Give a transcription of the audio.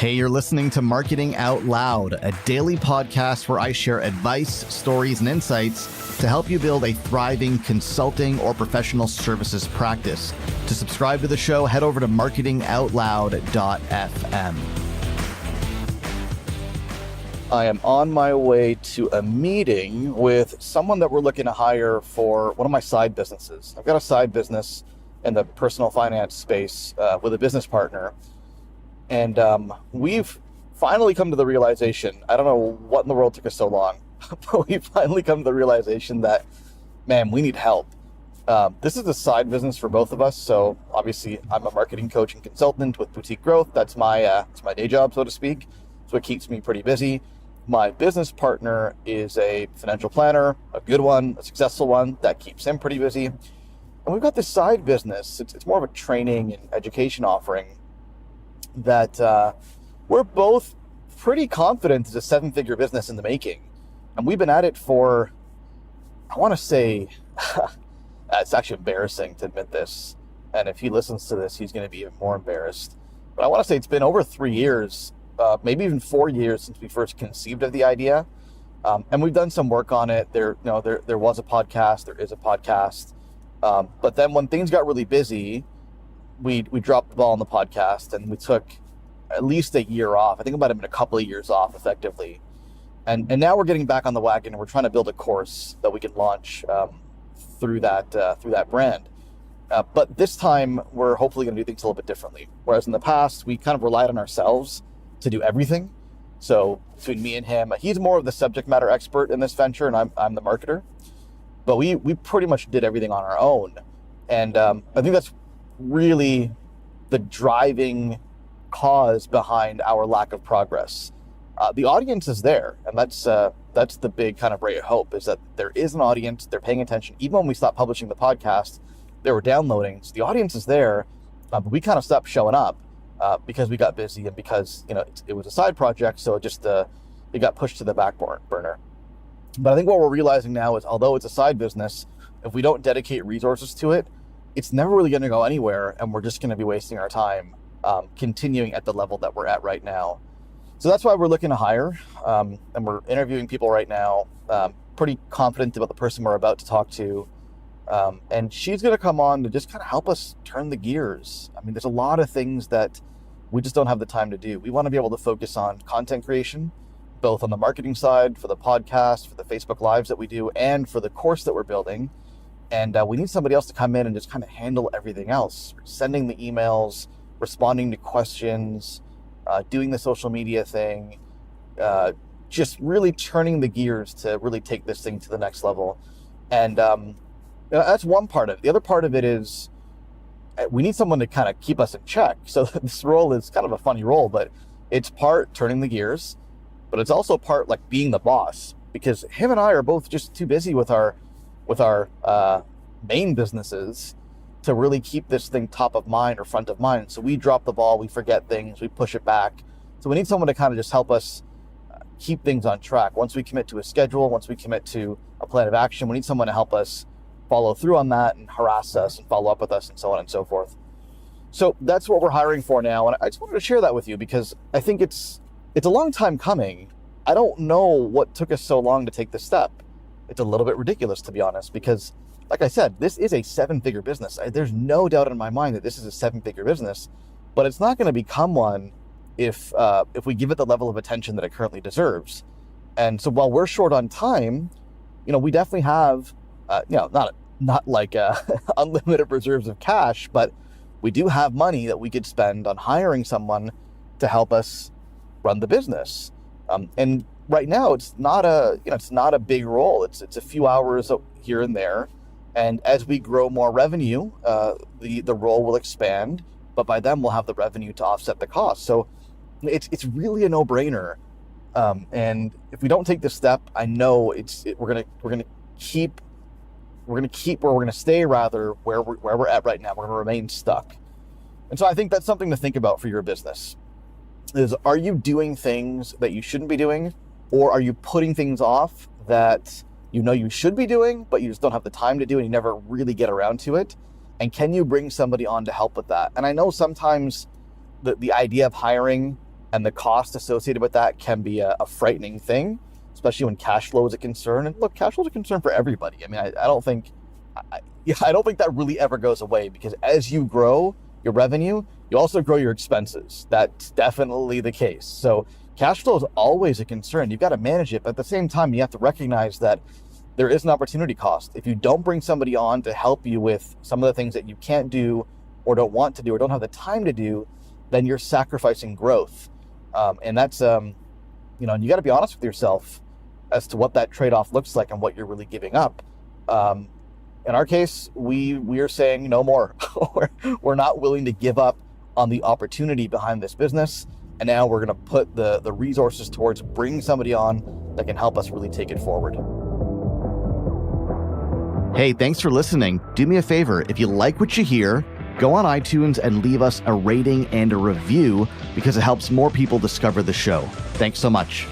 Hey, you're listening to Marketing Out Loud, a daily podcast where I share advice, stories, and insights to help you build a thriving consulting or professional services practice. To subscribe to the show, head over to marketingoutloud.fm. I am on my way to a meeting with someone that we're looking to hire for one of my side businesses. I've got a side business in the personal finance space with a business partner. And we've finally come to the realization, I don't know what in the world took us so long, but we've finally come to the realization that, man, we need help. This is a side business for both of us. So obviously I'm a marketing coach and consultant with Boutique Growth. That's my day job, so to speak. So it keeps me pretty busy. My business partner is a financial planner, a good one, a successful one that keeps him pretty busy. And we've got this side business. It's more of a training and education offering that we're both pretty confident is a seven-figure business in the making. And we've been at it for, I want to say, it's actually embarrassing to admit this. And if he listens to this, he's going to be even more embarrassed. But I want to say it's been over 3 years, maybe even 4 years since we first conceived of the idea. And we've done some work on it. There was a podcast, there is a podcast. But then when things got really busy, we dropped the ball on the podcast and we took at least a year off. I think it might have been a couple of years off effectively. And now we're getting back on the wagon and we're trying to build a course that we can launch through that brand. But this time we're hopefully going to do things a little bit differently. Whereas in the past, we kind of relied on ourselves to do everything. So between me and him, he's more of the subject matter expert in this venture and I'm the marketer. But we pretty much did everything on our own. And I think that's really the driving cause behind our lack of progress. The audience is there, and that's the big kind of ray of hope, is that there is an audience, they're paying attention. Even when we stopped publishing the podcast, they were downloading. So the audience is there, but we kind of stopped showing up because we got busy and because it was a side project, so it got pushed to the back burner. But I think what we're realizing now is, although it's a side business, if we don't dedicate resources to it, it's never really going to go anywhere, and we're just going to be wasting our time continuing at the level that we're at right now. So that's why we're looking to hire, and we're interviewing people right now. Pretty confident about the person we're about to talk to, and she's going to come on to just kind of help us turn the gears. I mean, there's a lot of things that we just don't have the time to do. We want to be able to focus on content creation, both on the marketing side, for the podcast, for the Facebook Lives that we do, and for the course that we're building. And we need somebody else to come in and just kind of handle everything else, sending the emails, responding to questions, doing the social media thing, just really turning the gears to really take this thing to the next level. And that's one part of it. The other part of it is we need someone to kind of keep us in check. So this role is kind of a funny role, but it's part turning the gears, but it's also part like being the boss, because him and I are both just too busy with our main businesses to really keep this thing top of mind or front of mind. So we drop the ball, we forget things, we push it back. So we need someone to kind of just help us keep things on track. Once we commit to a schedule, once we commit to a plan of action, we need someone to help us follow through on that and harass us and follow up with us and so on and so forth. So that's what we're hiring for now. And I just wanted to share that with you because I think it's a long time coming. I don't know what took us so long to take this step. It's a little bit ridiculous, to be honest, because like I said, this is a seven-figure business. There's no doubt in my mind that this is a seven-figure business, but it's not going to become one if we give it the level of attention that it currently deserves. And so while we're short on time, we definitely have, not like unlimited reserves of cash, but we do have money that we could spend on hiring someone to help us run the business. And right now, it's not a big role. It's a few hours here and there. And as we grow more revenue, the role will expand, but by then we'll have the revenue to offset the cost. So it's really a no-brainer. And if we don't take this step, I know we're gonna keep where we're gonna stay rather where we're at right now. We're gonna remain stuck. And so I think that's something to think about for your business. Are you doing things that you shouldn't be doing, or are you putting things off that you should be doing, but you just don't have the time to do and you never really get around to it? And can you bring somebody on to help with that? And I know sometimes the idea of hiring And the cost associated with that can be a frightening thing, especially when cash flow is a concern. And look, cash flow is a concern for everybody. I mean, I don't think that really ever goes away, because as you grow your revenue, you also grow your expenses. That's definitely the case. So cash flow is always a concern. You've got to manage it. But at the same time, you have to recognize that there is an opportunity cost. If you don't bring somebody on to help you with some of the things that you can't do or don't want to do or don't have the time to do, then you're sacrificing growth. And that's, and you got to be honest with yourself as to what that trade-off looks like and what you're really giving up. In our case, we are saying no more. We're not willing to give up on the opportunity behind this business. And now we're going to put the resources towards bringing somebody on that can help us really take it forward. Hey, thanks for listening. Do me a favor. If you like what you hear, go on iTunes and leave us a rating and a review, because it helps more people discover the show. Thanks so much.